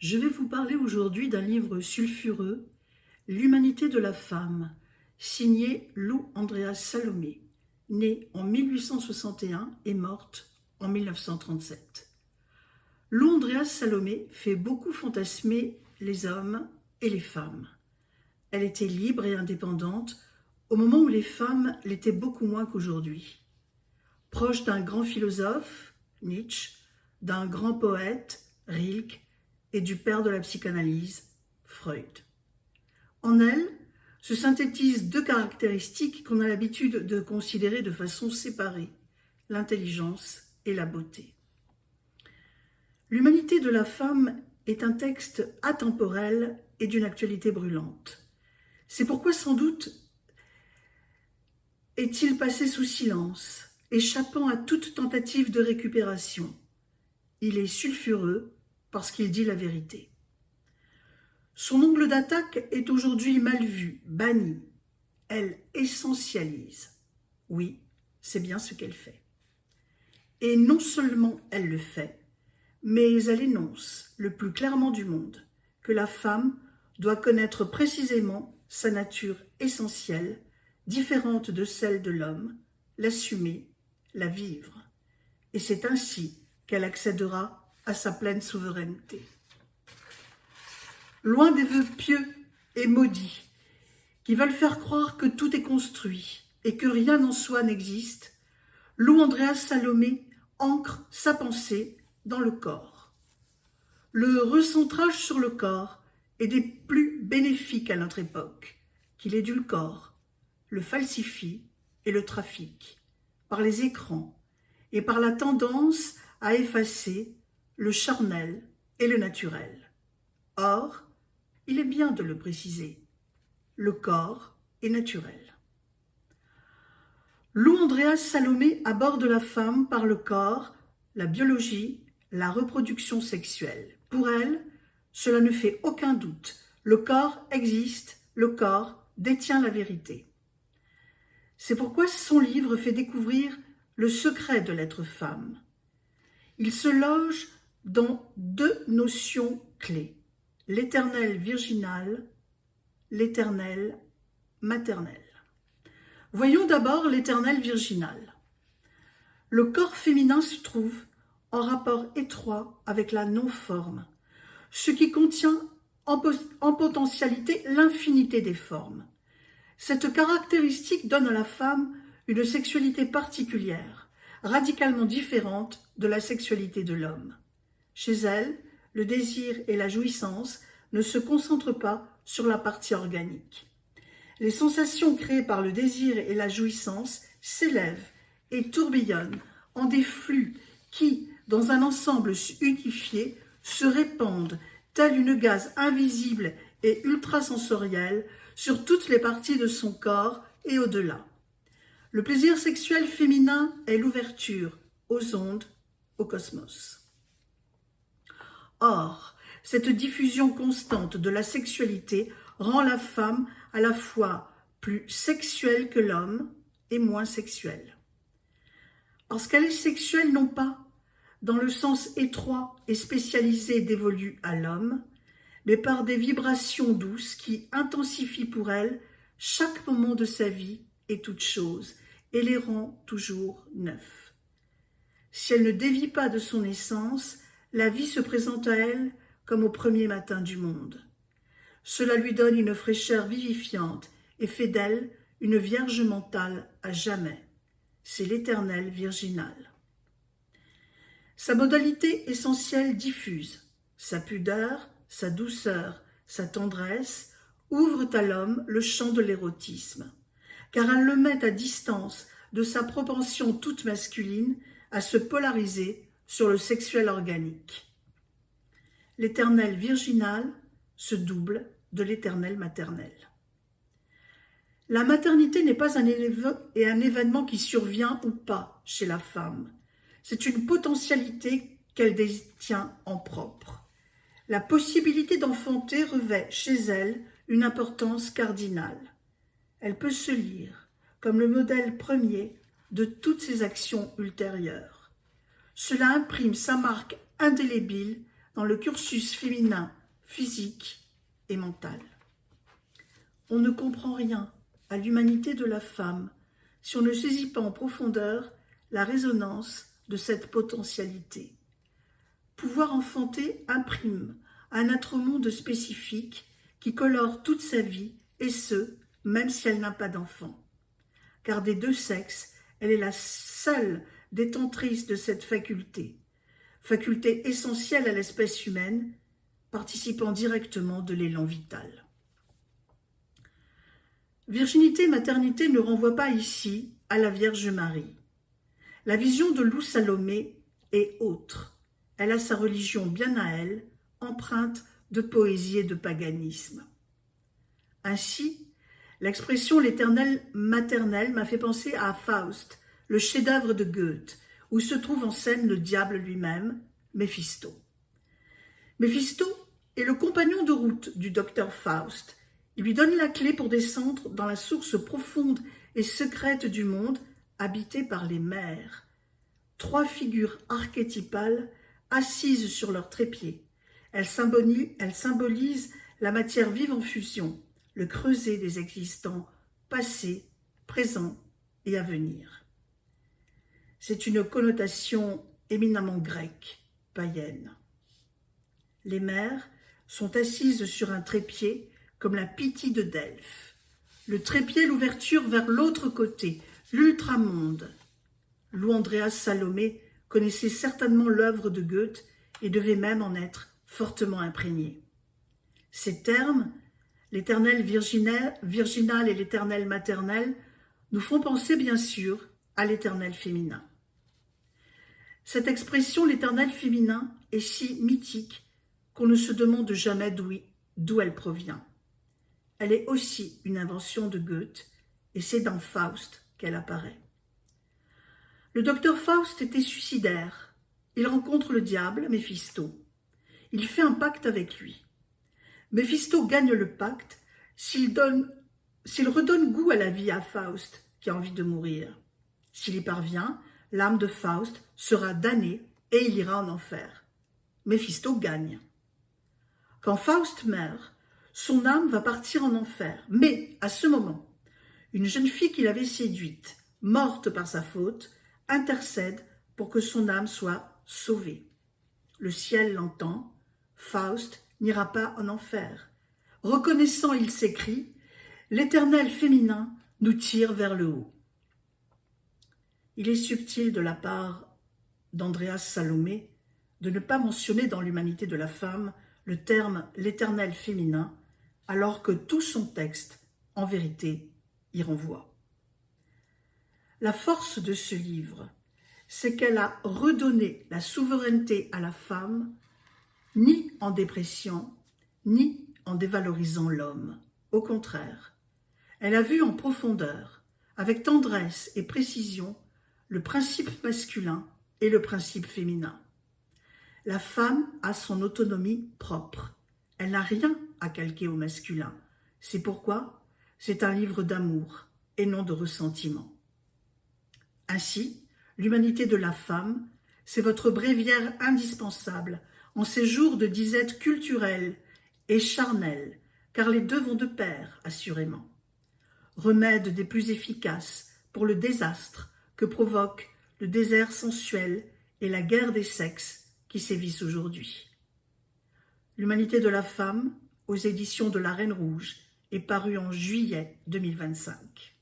Je vais vous parler aujourd'hui d'un livre sulfureux, L'humanité de la femme, signé Lou Andréas Salomé, née en 1861 et morte en 1937. Lou Andréas Salomé fait beaucoup fantasmer les hommes et les femmes. Elle était libre et indépendante au moment où les femmes l'étaient beaucoup moins qu'aujourd'hui. Proche d'un grand philosophe, Nietzsche, d'un grand poète, Rilke, et du père de la psychanalyse, Freud. En elle se synthétisent deux caractéristiques qu'on a l'habitude de considérer de façon séparée, l'intelligence et la beauté. L'humanité de la femme est un texte atemporel et d'une actualité brûlante. C'est pourquoi sans doute est-il passé sous silence, échappant à toute tentative de récupération. Il est sulfureux parce qu'il dit la vérité. Son angle d'attaque est aujourd'hui mal vu, banni. Elle essentialise. Oui, c'est bien ce qu'elle fait. Et non seulement elle le fait, mais elle énonce le plus clairement du monde que la femme doit connaître précisément sa nature essentielle, différente de celle de l'homme, l'assumer, la vivre. Et c'est ainsi qu'elle accédera à sa pleine souveraineté. Loin des vœux pieux et maudits qui veulent faire croire que tout est construit et que rien en soi n'existe, Lou Andréas Salomé ancre sa pensée dans le corps. Le recentrage sur le corps est des plus bénéfiques à notre époque, qu'il édulcore, le falsifie et le trafique, par les écrans et par la tendance à effacer le charnel et le naturel. Or, il est bien de le préciser, le corps est naturel. Lou Andréas Salomé aborde la femme par le corps, la biologie, la reproduction sexuelle. Pour elle, cela ne fait aucun doute. Le corps existe, le corps détient la vérité. C'est pourquoi son livre fait découvrir le secret de l'être femme. Il se loge dans deux notions clés, l'éternel virginal, l'éternel maternel. Voyons d'abord l'éternel virginal. Le corps féminin se trouve en rapport étroit avec la non-forme, ce qui contient en potentialité l'infinité des formes. Cette caractéristique donne à la femme une sexualité particulière, radicalement différente de la sexualité de l'homme. Chez elle, le désir et la jouissance ne se concentrent pas sur la partie organique. Les sensations créées par le désir et la jouissance s'élèvent et tourbillonnent en des flux qui, dans un ensemble unifié, se répandent tel une gaze invisible et ultrasensorielle sur toutes les parties de son corps et au-delà. Le plaisir sexuel féminin est l'ouverture aux ondes, au cosmos. Or, cette diffusion constante de la sexualité rend la femme à la fois plus sexuelle que l'homme et moins sexuelle. Parce qu'elle est sexuelle non pas dans le sens étroit et spécialisé dévolu à l'homme, mais par des vibrations douces qui intensifient pour elle chaque moment de sa vie et toute chose, et les rend toujours neufs. Si elle ne dévie pas de son essence, la vie se présente à elle comme au premier matin du monde. Cela lui donne une fraîcheur vivifiante et fait d'elle une vierge mentale à jamais. C'est l'éternel virginal. Sa modalité essentielle diffuse, sa pudeur, sa douceur, sa tendresse ouvrent à l'homme le champ de l'érotisme, car elle le met à distance de sa propension toute masculine à se polariser sur le sexuel organique. L'éternel virginal se double de l'éternel maternel. La maternité n'est pas un événement qui survient ou pas chez la femme. C'est une potentialité qu'elle détient en propre. La possibilité d'enfanter revêt chez elle une importance cardinale. Elle peut se lire comme le modèle premier de toutes ses actions ultérieures. Cela imprime sa marque indélébile dans le cursus féminin physique et mental. On ne comprend rien à l'humanité de la femme si on ne saisit pas en profondeur la résonance de cette potentialité. Pouvoir enfanter imprime un être monde spécifique qui colore toute sa vie, et ce, même si elle n'a pas d'enfant. Car des deux sexes, elle est la seule détentrice de cette faculté essentielle à l'espèce humaine, participant directement de l'élan vital. Virginité et maternité ne renvoient pas ici à la Vierge Marie. La vision de Lou Salomé est autre. Elle a sa religion bien à elle, empreinte de poésie et de paganisme. Ainsi, l'expression « l'éternel maternel » m'a fait penser à Faust, le chef-d'œuvre de Goethe, où se trouve en scène le diable lui-même, Méphisto. Méphisto est le compagnon de route du docteur Faust. Il lui donne la clé pour descendre dans la source profonde et secrète du monde, habité par les mères. 3 figures archétypales assises sur leur trépied. Elles symbolisent la matière vive en fusion, le creuset des existants passés, présents et à venir. C'est une connotation éminemment grecque, païenne. Les mères sont assises sur un trépied comme la Pythie de Delphes. Le trépied, l'ouverture vers l'autre côté, l'ultramonde. Lou Andreas Salomé connaissait certainement l'œuvre de Goethe et devait même en être fortement imprégné. Ces termes, l'éternel virginal et l'éternel maternel, nous font penser bien sûr à l'éternel féminin. Cette expression, l'éternel féminin, est si mythique qu'on ne se demande jamais d'où elle provient. Elle est aussi une invention de Goethe, et c'est dans Faust qu'elle apparaît. Le docteur Faust était suicidaire. Il rencontre le diable, Méphisto. Il fait un pacte avec lui. Méphisto gagne le pacte s'il redonne goût à la vie à Faust, qui a envie de mourir. S'il y parvient, l'âme de Faust sera damnée et il ira en enfer. Méphisto gagne. Quand Faust meurt, son âme va partir en enfer. Mais, à ce moment, une jeune fille qu'il avait séduite, morte par sa faute, intercède pour que son âme soit sauvée. Le ciel l'entend, Faust n'ira pas en enfer. Reconnaissant, il s'écrie « L'éternel féminin nous tire vers le haut ». Il est subtil de la part d'Andreas Salomé de ne pas mentionner dans l'humanité de la femme le terme « l'éternel féminin », alors que tout son texte, en vérité, y renvoie. La force de ce livre, c'est qu'elle a redonné la souveraineté à la femme, ni en dépréciant, ni en dévalorisant l'homme. Au contraire, elle a vu en profondeur, avec tendresse et précision, le principe masculin et le principe féminin. La femme a son autonomie propre. Elle n'a rien à calquer au masculin. C'est pourquoi c'est un livre d'amour et non de ressentiment. Ainsi, l'humanité de la femme, c'est votre bréviaire indispensable en ces jours de disette culturelle et charnelle, car les deux vont de pair, assurément. Remède des plus efficaces pour le désastre que provoque le désert sensuel et la guerre des sexes qui sévissent aujourd'hui. L'humanité de la femme, aux éditions de la Reine Rouge, est parue en juillet 2025.